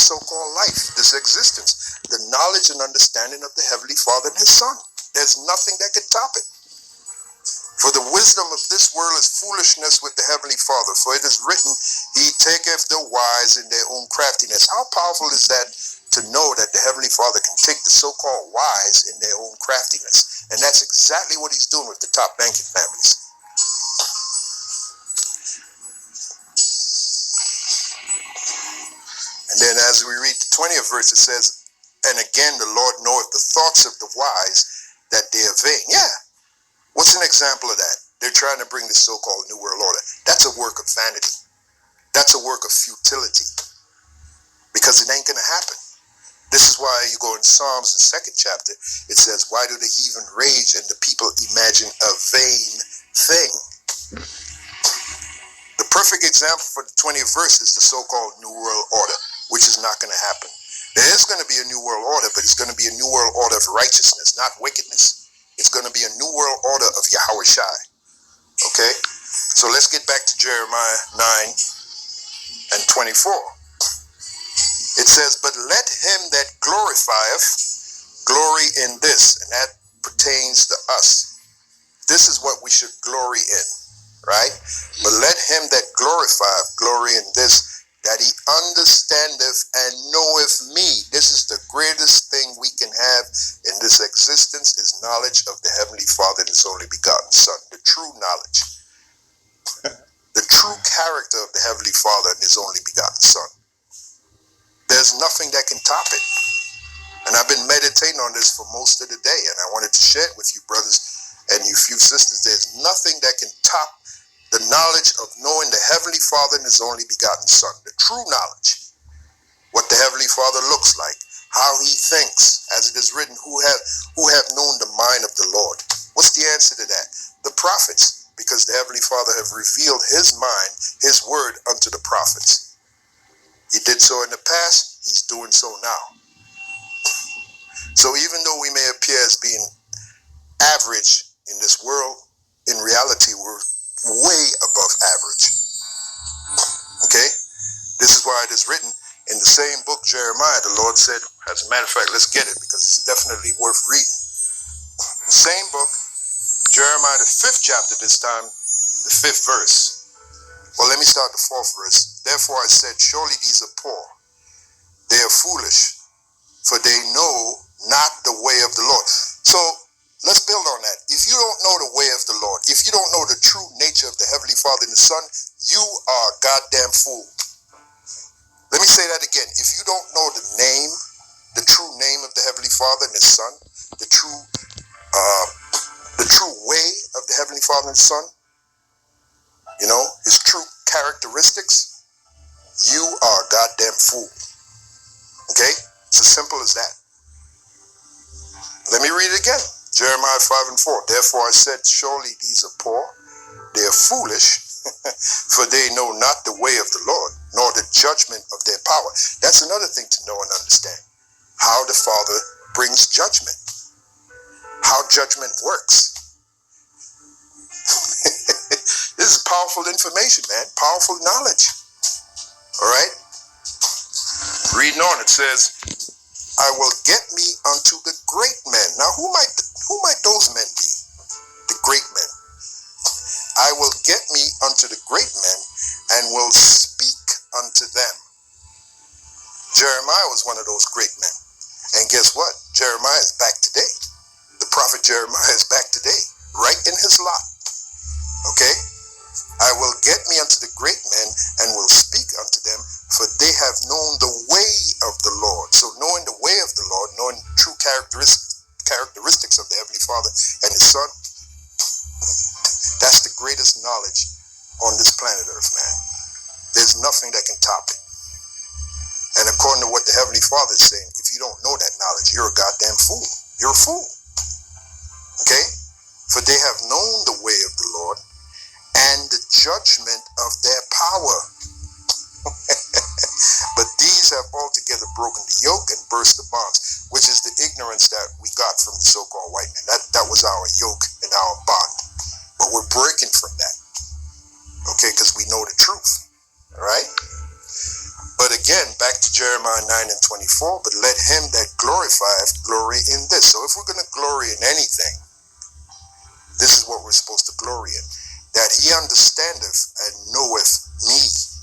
so-called life, this existence, the knowledge and understanding of the Heavenly Father and His Son. There's nothing that can top it. For the wisdom of this world is foolishness with the Heavenly Father. For it is written, He taketh the wise in their own craftiness. How powerful is that to know that the Heavenly Father can take the so-called wise in their own craftiness? And that's exactly what He's doing with the top banking families. And then as we read the 20th verse, it says, and again the Lord knoweth the thoughts of the wise, that they are vain. Yeah. What's an example of that? They're trying to bring the so-called New World Order. That's a work of vanity. That's a work of futility. Because it ain't going to happen. This is why you go in Psalms, the 2nd chapter, it says, why do the heathen rage and the people imagine a vain thing? The perfect example for the 20th verse is the so-called New World Order, which is not going to happen. There is going to be a New World Order, but it's going to be a New World Order of righteousness, not wickedness. It's going to be a New World Order of Yahweh Shai. Okay? So let's get back to Jeremiah 9 and 24. It says, but let him that glorifieth glory in this, and that pertains to us. This is what we should glory in, right? But let him that glorifieth glory in this, that he understandeth and knoweth me. This is the greatest thing we can have in this existence, is knowledge of the Heavenly Father and His only begotten Son. The true knowledge. The true character of the Heavenly Father and His only begotten Son. There's nothing that can top it. And I've been meditating on this for most of the day, and I wanted to share it with you brothers and you few sisters. There's nothing that can top the knowledge of knowing the Heavenly Father and His only begotten Son. The true knowledge. What the Heavenly Father looks like. How He thinks. As it is written, who have known the mind of the Lord? What's the answer to that? The prophets. Because the Heavenly Father have revealed His mind, His word unto the prophets. He did so in the past. He's doing so now. So even though we may appear as being average in this world, in reality we're way above average. Okay? This is why it is written in the same book, Jeremiah. The Lord said, as a matter of fact, let's get it because it's definitely worth reading. The same book, Jeremiah, the 5th chapter this time, the 5th verse. Well, let me start the 4th verse. Therefore I said, surely these are poor. They are foolish, for they know not the way of the Lord. So, let's build on that. If you don't know the way of the Lord, if you don't know the true nature of the Heavenly Father and the Son, you are a goddamn fool. Let me say that again. If you don't know the name, the true name of the Heavenly Father and His Son, the true way of the Heavenly Father and Son, you know, His true characteristics, you are a goddamn fool. Okay? It's as simple as that. Let me read it again. Jeremiah 5 and 4. Therefore I said, surely these are poor, they are foolish, for they know not the way of the Lord, nor the judgment of their power. That's another thing to know and understand. How the Father brings judgment. How judgment works. This is powerful information, man. Powerful knowledge. All right? Reading on, it says, I will get me unto the great men. Now, who might those men be? The great men. I will get me unto the great men and will speak unto them. Jeremiah was one of those great men. And guess what? Jeremiah is back today. The prophet Jeremiah is back today, right in his lot. Okay? I will get me unto the great men and will speak unto them, for they have known the way of the Lord. So knowing the way of the Lord, knowing true characteristics of the Heavenly Father and His Son, that's the greatest knowledge on this planet Earth, man. There's nothing that can top it. And according to what the Heavenly Father is saying, if you don't know that knowledge, you're a goddamn fool. You're a fool. Okay? For they have known the way of the Lord and the judgment of their power. But these have altogether broken the yoke and burst the bonds, which is the ignorance that we got from the so-called white man. That was our yoke and our bond. But we're breaking from that. Okay, because we know the truth. All right? But again, back to Jeremiah 9 and 24, but let him that glorifieth glory in this. So if we're going to glory in anything, this is what we're supposed to glory in. That he understandeth and knoweth me.